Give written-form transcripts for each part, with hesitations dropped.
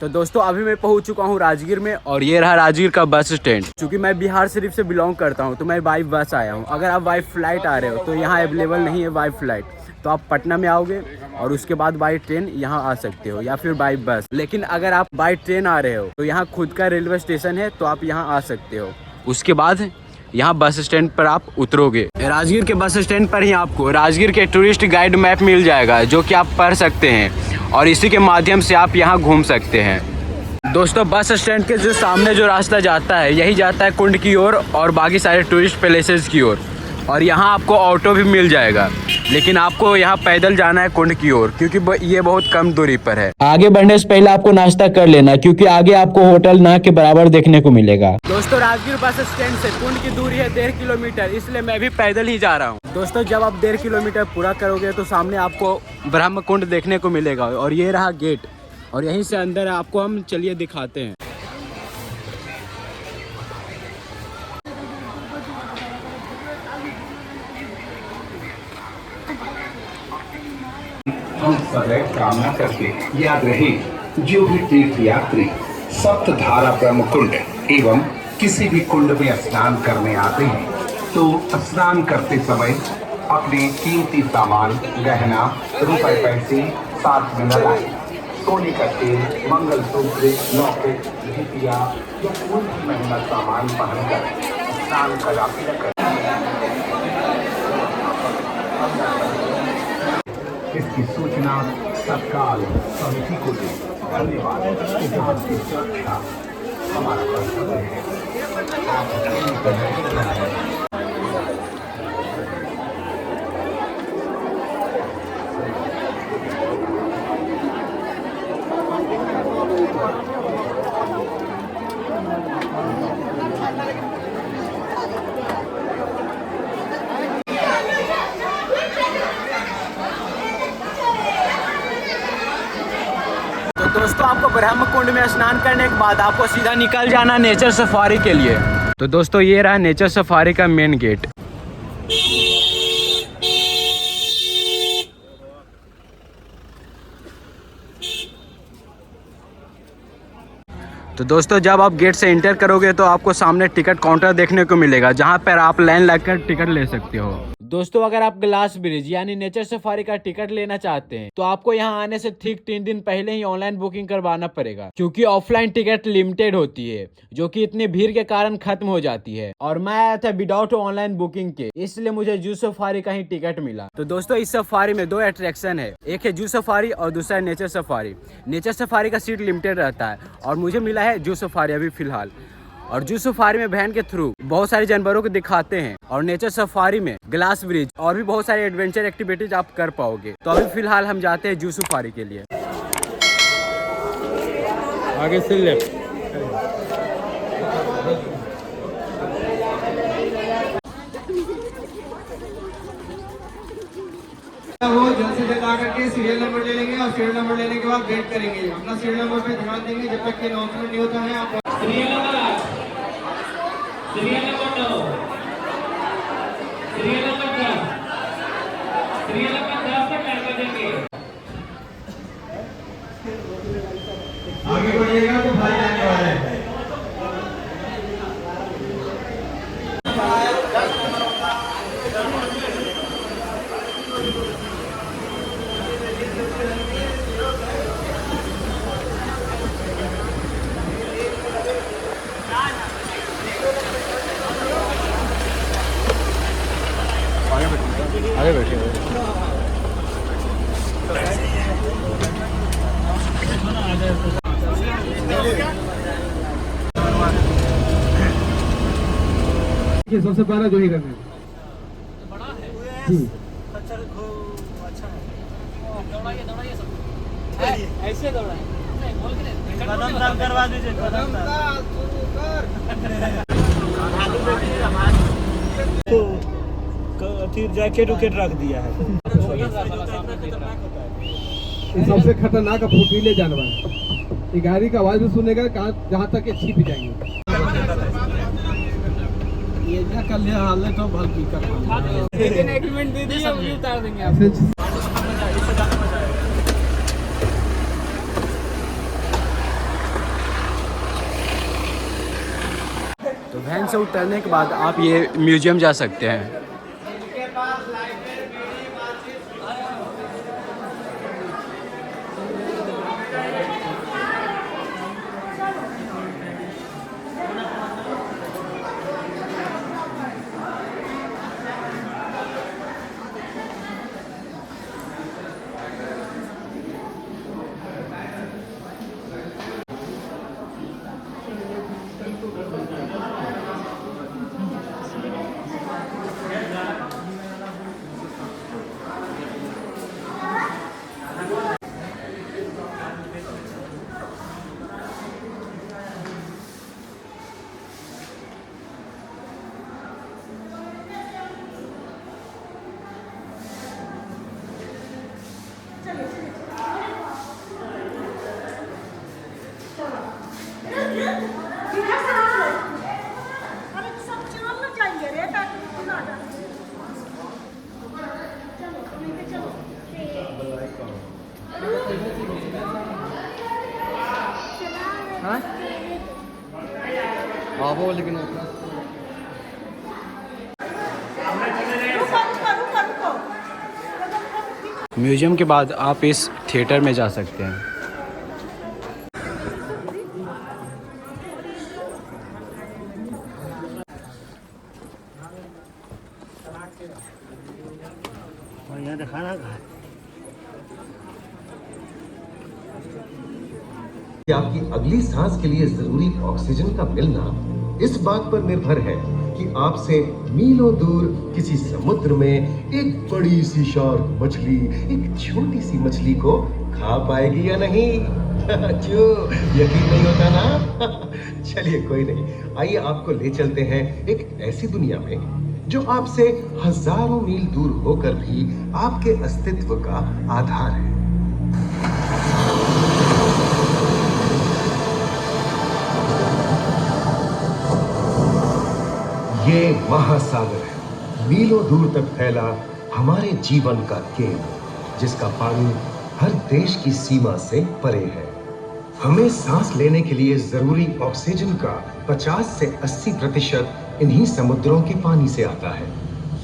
तो दोस्तों अभी मैं पहुंच चुका हूं राजगीर में और ये रहा राजगीर का बस स्टैंड। क्योंकि मैं बिहार शरीफ से बिलोंग करता हूं तो मैं बाई बस आया हूं। अगर आप बाई फ्लाइट आ रहे हो तो यहाँ अवेलेबल नहीं है बाई फ्लाइट, तो आप पटना में आओगे और उसके बाद बाई ट्रेन यहाँ आ सकते हो या फिर बाई बस। लेकिन अगर आप बाई ट्रेन आ रहे हो तो यहाँ खुद का रेलवे स्टेशन है तो आप यहाँ आ सकते हो। उसके बाद यहाँ बस स्टैंड पर आप उतरोगे। राजगीर के बस स्टैंड पर ही आपको राजगीर के टूरिस्ट गाइड मैप मिल जाएगा जो कि आप पढ़ सकते हैं और इसी के माध्यम से आप यहाँ घूम सकते हैं। दोस्तों बस स्टैंड के जो सामने जो रास्ता जाता है यही जाता है कुंड की ओर और बाकी सारे टूरिस्ट प्लेसेस की ओर। और यहाँ आपको ऑटो भी मिल जाएगा, लेकिन आपको यहाँ पैदल जाना है कुंड की ओर क्योंकि ये बहुत कम दूरी पर है। आगे बढ़ने से पहले आपको नाश्ता कर लेना क्योंकि आगे आपको होटल ना के बराबर देखने को मिलेगा। दोस्तों राजगीर बस स्टैंड से कुंड की दूरी है 1.5 किलोमीटर, इसलिए मैं भी पैदल ही जा रहा हूँ। दोस्तों जब आप 1.5 किलोमीटर पूरा करोगे तो सामने आपको ब्रह्म कुंड देखने को मिलेगा और ये रहा गेट और यहीं से अंदर आपको हम चलिए दिखाते हैं। हम सदैव कामना करके याद रहे, जो भी तीर्थ यात्री सप्त धारा ब्रह्म कुंड एवं किसी भी कुंड में स्नान करने आते हैं तो स्नान करते समय अपने कीमती सामान, गहना, रुपए पैसे साथ में न लाएं। सोने का तेल, मंगलसूत्र, लॉकेट, जितिया या कोई भी महंगा सामान पहनकर स्नान कदापि न करें। इसकी सूचना तत्काल समिति को दें। धन्यवाद। की सुरक्षा हमारा कर्तव्य है। दोस्तों आपको ब्रह्म कुंड में स्नान करने के बाद आपको सीधा निकल जाना नेचर सफारी के लिए। तो दोस्तों ये रहा नेचर सफारी का मेन गेट। तो दोस्तों जब आप गेट से एंटर करोगे तो आपको सामने टिकट काउंटर देखने को मिलेगा जहां पर आप लाइन लगकर टिकट ले सकते हो। दोस्तों अगर आप ग्लास ब्रिज यानी नेचर सफारी का टिकट लेना चाहते हैं तो आपको यहां आने से ठीक 3 दिन पहले ही ऑनलाइन बुकिंग करवाना पड़ेगा क्योंकि ऑफलाइन टिकट लिमिटेड होती है जो कि इतनी भीड़ के कारण खत्म हो जाती है। और मैं आया था विदाउट ऑनलाइन बुकिंग के, इसलिए मुझे जू सफारी का ही टिकट मिला। तो दोस्तों इस सफारी में 2 अट्रैक्शन है, एक है जू सफारी और दूसरा है नेचर सफारी। नेचर सफारी का सीट लिमिटेड रहता है और मुझे मिला है जू सफारी अभी फिलहाल। और जू सफारी में वैन के थ्रू बहुत सारे जानवरों को दिखाते हैं और नेचर सफारी में ग्लास ब्रिज और भी बहुत सारे एडवेंचर एक्टिविटीज आप कर पाओगे। तो अभी फिलहाल हम जाते हैं जू सफारी के लिए। आगे से लेफ्ट। वो जल्द से जल्द आकर के सीरियल नंबर ले लेंगे और सीरियल नंबर लेने के बाद वेट करेंगे। अपना सीरियल नंबर पे ध्यान देंगे जब तक कि अनाउंसमेंट नहीं होता है। आप serial number 9, serial number 10, serial number 10 तक कर देंगे। आगे बढ़िएगा तो भाई आने वाले हैं। आगे बैठे सबसे पहला जो ही करना है ऐसे दौड़ाए कदम दाल करवा दीजिए। कदम दाल तो जैकेट उकेट रख दिया है। सबसे खतरनाक फुर्तीले जानवर, ये गाड़ी का आवाज भी सुनेगा जहाँ तक ये छिप जाएंगे। ये क्या कर लिया हाल तो भल्की कर एग्रीमेंट दे दिए, अभी उतार देंगे आपको। 1 वैन से उतरने के बाद आप ये म्यूजियम जा सकते हैं। म्यूजियम के बाद आप इस थिएटर में जा सकते हैं। और यहाँ दिखाना कहाँ? कि आपकी अगली सांस के लिए जरूरी ऑक्सीजन का मिलना इस बात पर निर्भर है कि आपसे मीलों दूर किसी समुद्र में एक बड़ी सी शार्क मछली एक छोटी सी मछली को खा पाएगी या नहीं। क्यों यकीन नहीं होता ना? चलिए कोई नहीं, आइए आपको ले चलते हैं एक ऐसी दुनिया में जो आपसे हजारों मील दूर होकर भी आपके अस्तित्व का आधार है। ये महासागर है, मीलों दूर तक फैला हमारे जीवन का केंद्र, जिसका पानी हर देश की सीमा से परे है। हमें सांस लेने के लिए जरूरी ऑक्सीजन का 50 से 80% इन्हीं समुद्रों के पानी से आता है।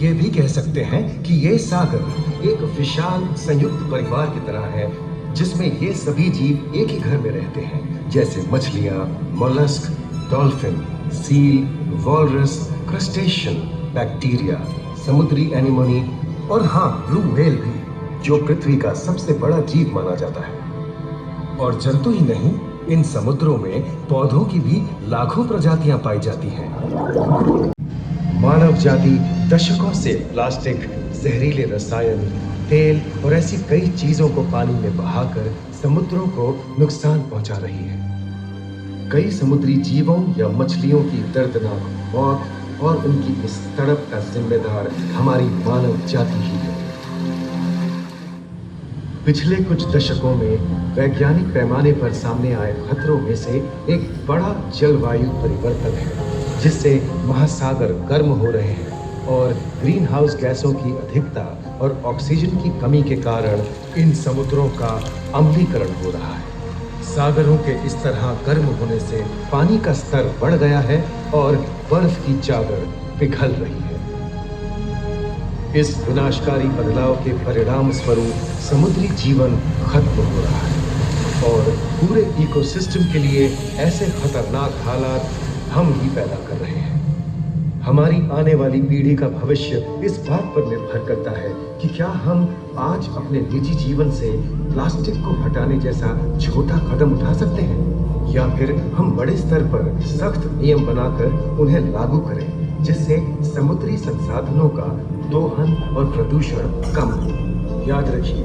ये भी कह सकते हैं कि ये सागर एक विशाल संयुक्त परिवार की तरह है, जिसमें ये सभी जीव एक ही घर में रहते हैं, जैसे मछलियां, mollusc, dolphin, seal, walrus, crustacean, bacteria, समुद्री एनिमोनी और हाँ, ब्लू व्हेल भी, जो पृथ्वी का सबसे बड़ा जीव माना जाता है। और जंतु ही नहीं, इन समुद्रों में पौधों की भी लाखों प्रजातियां पाई जाती हैं। मानव जाति दशकों से प्लास्टिक, जहरीले रसायन, तेल और ऐसी कई चीजों को पानी में बहाकर समुद्रों को नुकसान पहुंचा रही है। कई समुद्री जीवों या मछलियों की दर्दनाक मौत और उनकी इस तड़प का जिम्मेदार हमारी मानव जाति ही है। पिछले कुछ दशकों में वैज्ञानिक पैमाने पर सामने आए खतरों में से एक बड़ा जलवायु परिवर्तन है, जिससे महासागर गर्म हो रहे हैं और ग्रीन हाउस गैसों की अधिकता और ऑक्सीजन की कमी के कारण इन समुद्रों का अम्लीकरण हो रहा है। सागरों के इस तरह गर्म होने से पानी का स्तर बढ़ गया है और बर्फ की चादर पिघल रही है। इस विनाशकारी बदलाव के परिणाम स्वरूप समुद्री जीवन खत्म हो रहा है और पूरे इकोसिस्टम के लिए ऐसे खतरनाक हालात हम ही पैदा कर रहे हैं। हमारी आने वाली पीढ़ी का भविष्य इस बात पर निर्भर करता है कि क्या हम आज अपने निजी जीवन से प्लास्टिक को हटाने जैसा छोटा कदम उठा सकते हैं, या फिर हम बड़े स्तर पर सख्त नियम बनाकर उन्हें लागू करें, जिससे समुद्री संसाधनों का दोहन और प्रदूषण कम हो। याद रखिए,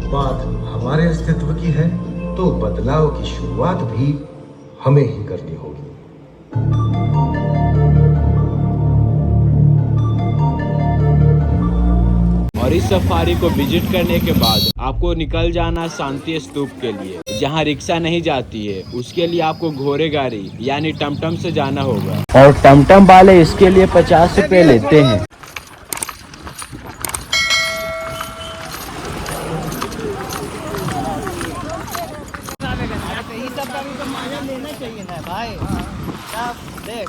बात हमारे अस्तित्व की है, तो बदलाव की शुरुआत भी हमें ही करनी होगी। और इस सफारी को विजिट करने के बाद आपको निकल जाना शांति स्तूप के लिए, जहाँ रिक्शा नहीं जाती है। उसके लिए आपको घोड़े गाड़ी यानी टमटम से जाना होगा, और टमटम वाले इसके लिए 50 रुपए लेते हैं। ये सब का भी तो मजा लेना चाहिए ना भाई। देख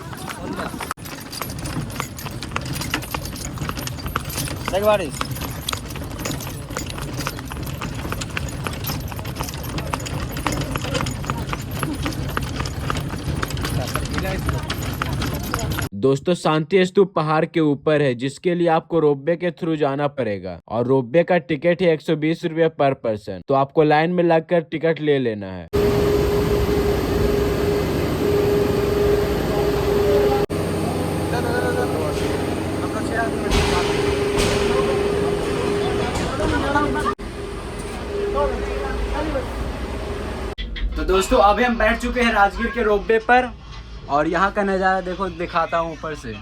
दोस्तों शांति स्तूप पहाड़ के ऊपर है, जिसके लिए आपको रोपवे के थ्रू जाना पड़ेगा और रोपवे का टिकट है 120 रुपये पर पर्सन। तो आपको लाइन में लगकर टिकट ले लेना है। तो दोस्तों अभी हम बैठ चुके हैं राजगीर के रोपवे पर और यहाँ का नज़ारा देखो, दिखाता हूँ ऊपर से।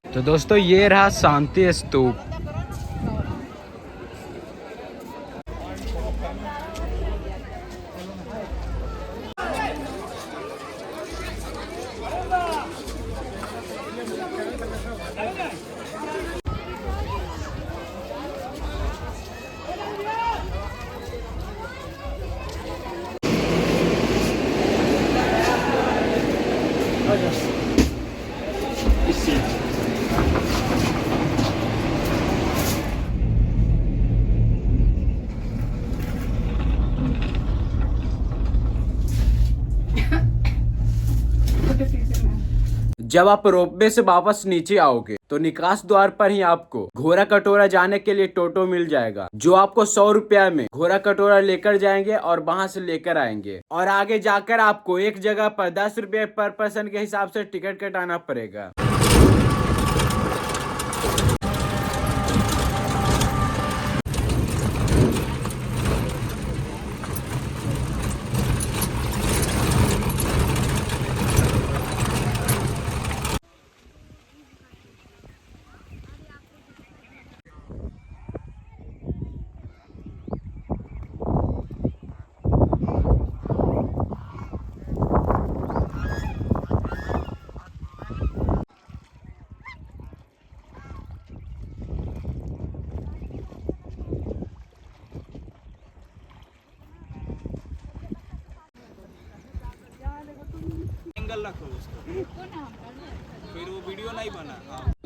तो दोस्तों ये रहा शांति स्तूप। जब आप रोपवे से वापस नीचे आओगे तो निकास द्वार पर ही आपको घोड़ा कटोरा जाने के लिए टोटो मिल जाएगा, जो आपको 100 रुपया में घोड़ा कटोरा लेकर जाएंगे और वहां से लेकर आएंगे। और आगे जाकर आपको एक जगह पर 10 रुपये पर पर्सन के हिसाब से टिकट कटाना पड़ेगा।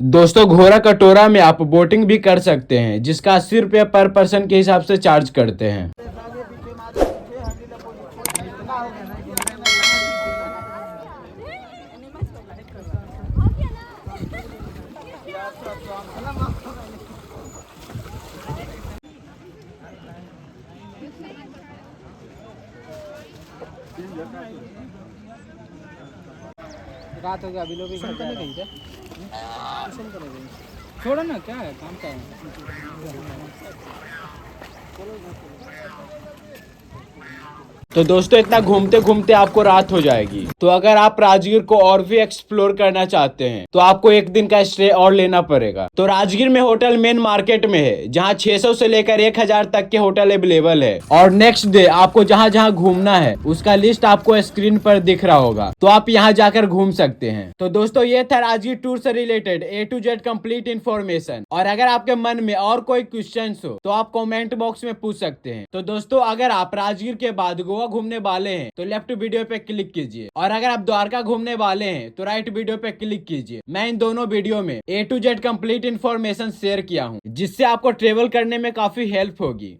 दोस्तों घोड़ा कटोरा में आप बोटिंग भी कर सकते हैं, जिसका 80 रुपये पर पर्सन के हिसाब से चार्ज करते हैं। रात हो गया, अभी लोग घर जाने गई थे। छोड़ो ना, क्या है काम का है। तो दोस्तों इतना घूमते घूमते आपको रात हो जाएगी। तो अगर आप राजगीर को और भी एक्सप्लोर करना चाहते हैं तो आपको एक दिन का स्टे और लेना पड़ेगा। तो राजगीर में होटल मेन मार्केट में है, जहां 600 से लेकर 1000 तक के होटल अवेलेबल है। और नेक्स्ट डे आपको जहां जहां घूमना है उसका लिस्ट आपको स्क्रीन पर दिख रहा होगा, तो आप यहां जाकर घूम सकते हैं। तो दोस्तों ये था राजगीर टूर से related A to Z complete information. और अगर आपके मन में और कोई क्वेश्चन हो तो आप कॉमेंट बॉक्स में पूछ सकते हैं। तो दोस्तों अगर आप राजगीर के बाद गोवा घूमने वाले हैं तो लेफ्ट वीडियो पे क्लिक कीजिए, और अगर आप द्वारका घूमने वाले हैं तो राइट वीडियो पे क्लिक कीजिए। मैं इन दोनों वीडियो में A to Z complete information share किया हूँ, जिससे आपको ट्रेवल करने में काफी हेल्प होगी।